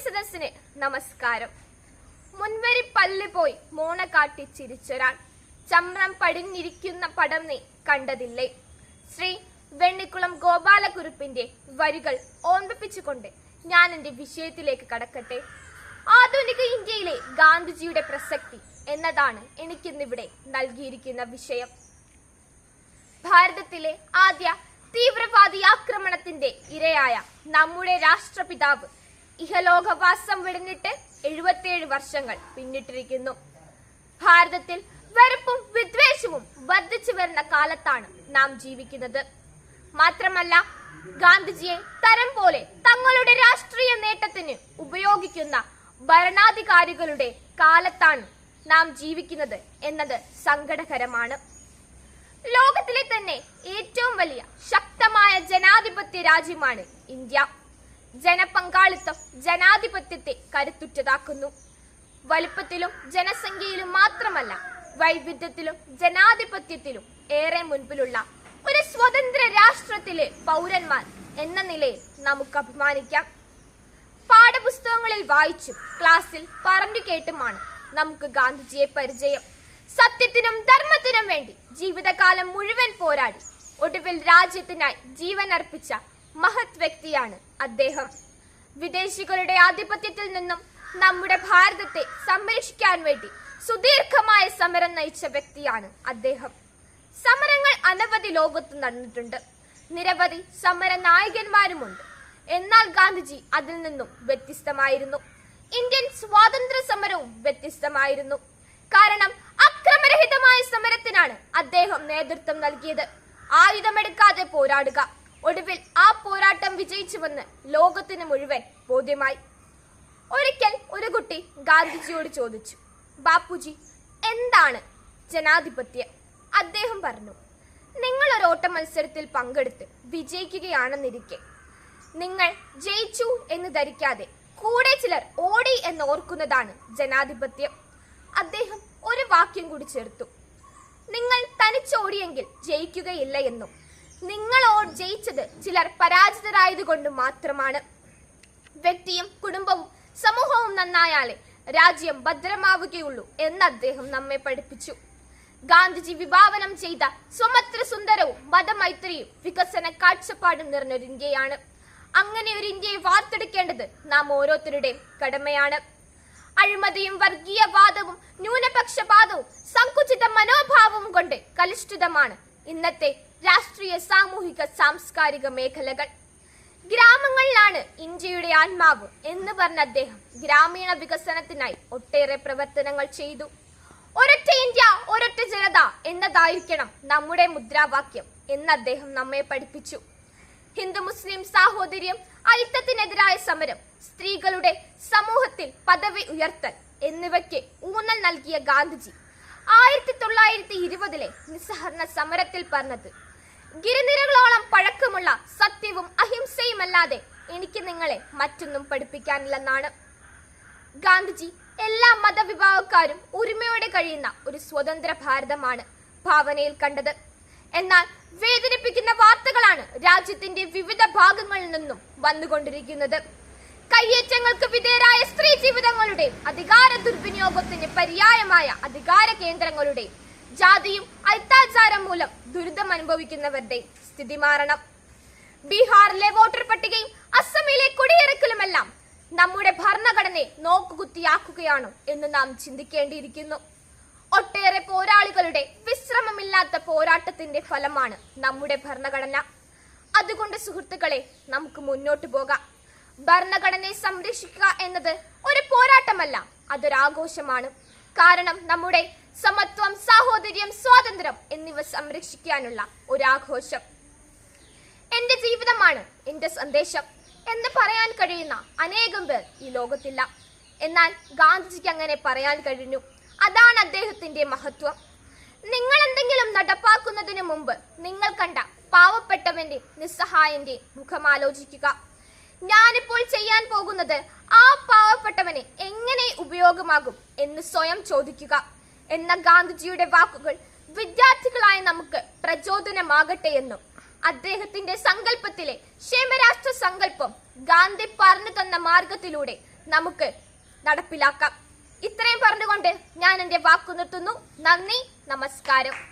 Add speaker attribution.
Speaker 1: ലിസണേഴ്സിന് നമസ്കാരം. മുൻവരി പല്ല് പോയി മോണ കാട്ടി ചിരിച്ചൊരാൾ, ചമ്രം പടിഞ്ഞിരിക്കുന്ന പടം നീ കണ്ടതില്ലേ? ശ്രീ വെണ്ണിക്കുളം ഗോപാലകുറുപ്പിന്റെ വരികൾ ഓർമ്മിപ്പിച്ചുകൊണ്ട് ഞാൻ എന്റെ വിഷയത്തിലേക്ക് കടക്കട്ടെ. ആധുനിക ഇന്ത്യയിലെ ഗാന്ധിജിയുടെ പ്രസക്തി എന്നതാണ് എനിക്കിന്നിവിടെ നൽകിയിരിക്കുന്ന വിഷയം. ഭാരതത്തിലെ ആദ്യ തീവ്രവാദി ആക്രമണത്തിന്റെ ഇരയായ നമ്മുടെ രാഷ്ട്രപിതാവ് ഇഹലോകവാസം വെടിഞ്ഞിട്ട് 77 വർഷങ്ങൾ പിന്നിട്ടിരിക്കുന്നു. ഭാരതത്തിൽ വെറുപ്പും വിദ്വേഷവും വർദ്ധിച്ചു വരുന്ന കാലത്താണ് നാം ജീവിക്കുന്നത്. മാത്രമല്ല, ഗാന്ധിജിയെ തരം പോലെ തങ്ങളുടെ രാഷ്ട്രീയ നേട്ടത്തിന് ഉപയോഗിക്കുന്ന ഭരണാധികാരികളുടെ കാലത്താണ് നാം ജീവിക്കുന്നത് എന്നത് സങ്കടകരമാണ്. ലോകത്തിലെ തന്നെ ഏറ്റവും വലിയ ശക്തമായ ജനാധിപത്യ രാജ്യമാണ് ഇന്ത്യ. ജനപങ്കാളിത്തം ജനാധിപത്യത്തെ കരുത്തുറ്റതാക്കുന്നു. വലുപ്പത്തിലും ജനസംഖ്യയിലും മാത്രമല്ല, വൈവിധ്യത്തിലും ജനാധിപത്യത്തിലും ഏറെ മുൻപിലുള്ള ഒരു സ്വതന്ത്ര രാഷ്ട്രത്തിലെ പൗരന്മാർ എന്ന നിലയിൽ നമുക്ക് അഭിമാനിക്കാം. പാഠപുസ്തകങ്ങളിൽ വായിച്ചും ക്ലാസ്സിൽ പറഞ്ഞു കേട്ടുമാണ് നമുക്ക് ഗാന്ധിജിയെ പരിചയം. സത്യത്തിനും ധർമ്മത്തിനും വേണ്ടി ജീവിതകാലം മുഴുവൻ പോരാടി ഒടുവിൽ രാജ്യത്തിനായി ജീവൻ അർപ്പിച്ച മഹത് വ്യക്തിയാണ് അദ്ദേഹം. വിദേശികളുടെ ആധിപത്യത്തിൽ നിന്നും നമ്മുടെ ഭാരതത്തെ സംരക്ഷിക്കാൻ വേണ്ടി സുദീർഘമായ സമരം നയിച്ച വ്യക്തിയാണ് അദ്ദേഹം. സമരങ്ങൾ അനവധി ലോകത്ത് നടന്നിട്ടുണ്ട്. നിരവധി സമര നായകന്മാരുമുണ്ട്. എന്നാൽ ഗാന്ധിജി അതിൽ നിന്നും വ്യത്യസ്തമായിരുന്നു. ഇന്ത്യൻ സ്വാതന്ത്ര്യ സമരവും വ്യത്യസ്തമായിരുന്നു. കാരണം അക്രമരഹിതമായ സമരത്തിനാണ് അദ്ദേഹം നേതൃത്വം നൽകിയത്. ആയുധമെടുക്കാതെ പോരാടുക. ഒടുവിൽ ആ പോരാട്ടം വിജയിച്ചുവെന്ന് ലോകത്തിന് മുഴുവൻ ബോധ്യമായി. ഒരിക്കൽ ഒരു കുട്ടി ഗാന്ധിജിയോട് ചോദിച്ചു, ബാപ്പുജി, എന്താണ് ജനാധിപത്യം? അദ്ദേഹം പറഞ്ഞു, നിങ്ങൾ ഒരു ഓട്ട മത്സരത്തിൽ പങ്കെടുത്ത് വിജയിക്കുകയാണെന്നിരിക്കെ നിങ്ങൾ ജയിച്ചു എന്ന് ധരിക്കാതെ കൂടെ ചിലർ ഓടി എന്ന് ഓർക്കുന്നതാണ് ജനാധിപത്യം. അദ്ദേഹം ഒരു വാക്യം കൂടി ചേർത്തു, നിങ്ങൾ തനിച്ചോടിയെങ്കിൽ ജയിക്കുകയില്ല എന്നും നിങ്ങൾ ജയിച്ചത് ചിലർ പരാജിതരായതുകൊണ്ട് മാത്രമാണ്. വ്യക്തിയും കുടുംബവും സമൂഹവും നന്നായാലേ രാജ്യം ഭദ്രമാവുകയുള്ളൂ എന്ന് അദ്ദേഹം നമ്മെ പഠിപ്പിച്ചു. ഗാന്ധിജി വിഭാവനം ചെയ്ത സ്വമത്ര സുന്ദരവും മതമൈത്രിയും വികസന കാഴ്ചപ്പാടും നിറഞ്ഞൊരു ഇന്ത്യയാണ്. അങ്ങനെ ഒരു ഇന്ത്യയെ വാർത്തെടുക്കേണ്ടത് നാം ഓരോരുത്തരുടെയും കടമയാണ്. അഴിമതിയും വർഗീയവാദവും ന്യൂനപക്ഷപാതവും സങ്കുചിത മനോഭാവവും കൊണ്ട് കലുഷിതമാണ് ഇന്നത്തെ രാഷ്ട്രീയ സാമൂഹിക സാംസ്കാരിക മേഖലകൾ. ഗ്രാമങ്ങളിലാണ് ഇന്ത്യയുടെ ആത്മാവ് എന്ന് പറഞ്ഞ അദ്ദേഹം ഗ്രാമീണ വികസനത്തിനായി ഒട്ടേറെ പ്രവർത്തനങ്ങൾ ചെയ്തു. ഒരൊറ്റ ഇന്ത്യ ഒരൊറ്റ ജനത എന്നതായിരിക്കണം നമ്മുടെ മുദ്രാവാക്യം എന്ന് അദ്ദേഹം നമ്മെ പഠിപ്പിച്ചു. ഹിന്ദു മുസ്ലിം സാഹോദര്യം, അയിത്തത്തിനെതിരായ സമരം, സ്ത്രീകളുടെ സമൂഹത്തിൽ പദവി ഉയർത്തൽ എന്നിവയ്ക്ക് ഊന്നൽ നൽകിയ ഗാന്ധിജി 1920 നിസ്സഹരണ സമരത്തിൽ പറഞ്ഞത്, ഗിരിനിരകളോളം പഴക്കമുള്ള സത്യവും അഹിംസയുമല്ലാതെ എനിക്ക് നിങ്ങളെ മറ്റൊന്നും പഠിപ്പിക്കാനില്ലെന്നാണ്. ഗാന്ധിജി എല്ലാ മതവിഭാഗക്കാരും ഒരുമയോടെ കഴിയുന്ന ഒരു സ്വതന്ത്ര ഭാരതമാണ് ഭാവനയിൽ കണ്ടത്. എന്നാൽ വേദനിപ്പിക്കുന്ന വാർത്തകളാണ് രാജ്യത്തിന്റെ വിവിധ ഭാഗങ്ങളിൽ നിന്നും വന്നുകൊണ്ടിരിക്കുന്നത്. കയ്യേറ്റങ്ങൾക്ക് വിധേയരായ സ്ത്രീ ജീവിതങ്ങളുടെയും അധികാര ദുർവിനിയോഗത്തിന് പര്യായമായ അധികാര കേന്ദ്രങ്ങളുടെയും ജാതിയും അത്യാചാരം മൂലം ദുരിതം അനുഭവിക്കുന്നവരുടെ സ്ഥിതി മാറണം. ബീഹാറിലെ വോട്ടർ പട്ടികയും അസമിലെ കുടിയിറക്കലുമെല്ലാം നമ്മുടെ ഭരണഘടനയെ നോക്കുകുത്തിയാക്കുകയാണോ എന്ന് നാം ചിന്തിക്കേണ്ടിയിരിക്കുന്നു. ഒട്ടേറെ പോരാളികളുടെ വിശ്രമമില്ലാത്ത പോരാട്ടത്തിന്റെ ഫലമാണ് നമ്മുടെ ഭരണഘടന. അതുകൊണ്ട് സുഹൃത്തുക്കളെ, നമുക്ക് മുന്നോട്ട് പോകാം. ഭരണഘടനയെ സംരക്ഷിക്കുക എന്നത് ഒരു പോരാട്ടമല്ല, അതൊരാഘോഷമാണ്. കാരണം നമ്മുടെ സമത്വം, സാഹോദര്യം, സ്വാതന്ത്ര്യം എന്നിവ സംരക്ഷിക്കാനുള്ള ഒരാഘോഷം. എന്റെ ജീവിതമാണ് എന്റെ സന്ദേശം എന്ന് പറയാൻ കഴിയുന്ന അനേകം പേർ ഈ ലോകത്തില്ല. എന്നാൽ ഗാന്ധിജിക്ക് അങ്ങനെ പറയാൻ കഴിഞ്ഞു. അതാണ് അദ്ദേഹത്തിന്റെ മഹത്വം. നിങ്ങൾ എന്തെങ്കിലും നടപ്പാക്കുന്നതിന് മുമ്പ് നിങ്ങൾ കണ്ട പാവപ്പെട്ടവന്റെ നിസ്സഹായന്റെ മുഖം ആലോചിക്കുക. ഞാനിപ്പോൾ ചെയ്യാൻ പോകുന്നത് ആ പാവപ്പെട്ടവന് എങ്ങനെ ഉപയോഗമാകും എന്ന് സ്വയം ചോദിക്കുക എന്ന ഗാന്ധിജിയുടെ വാക്കുകൾ വിദ്യാർത്ഥികളായ നമുക്ക് പ്രചോദനമാകട്ടെ എന്നും അദ്ദേഹത്തിന്റെ സങ്കല്പത്തിലെ ക്ഷേമരാഷ്ട്ര സങ്കല്പം ഗാന്ധി പറഞ്ഞു തന്ന മാർഗത്തിലൂടെ നമുക്ക് നടപ്പിലാക്കാം. ഇത്രയും പറഞ്ഞുകൊണ്ട് ഞാൻ എൻ്റെ വാക്കു നിർത്തുന്നു. നന്ദി, നമസ്കാരം.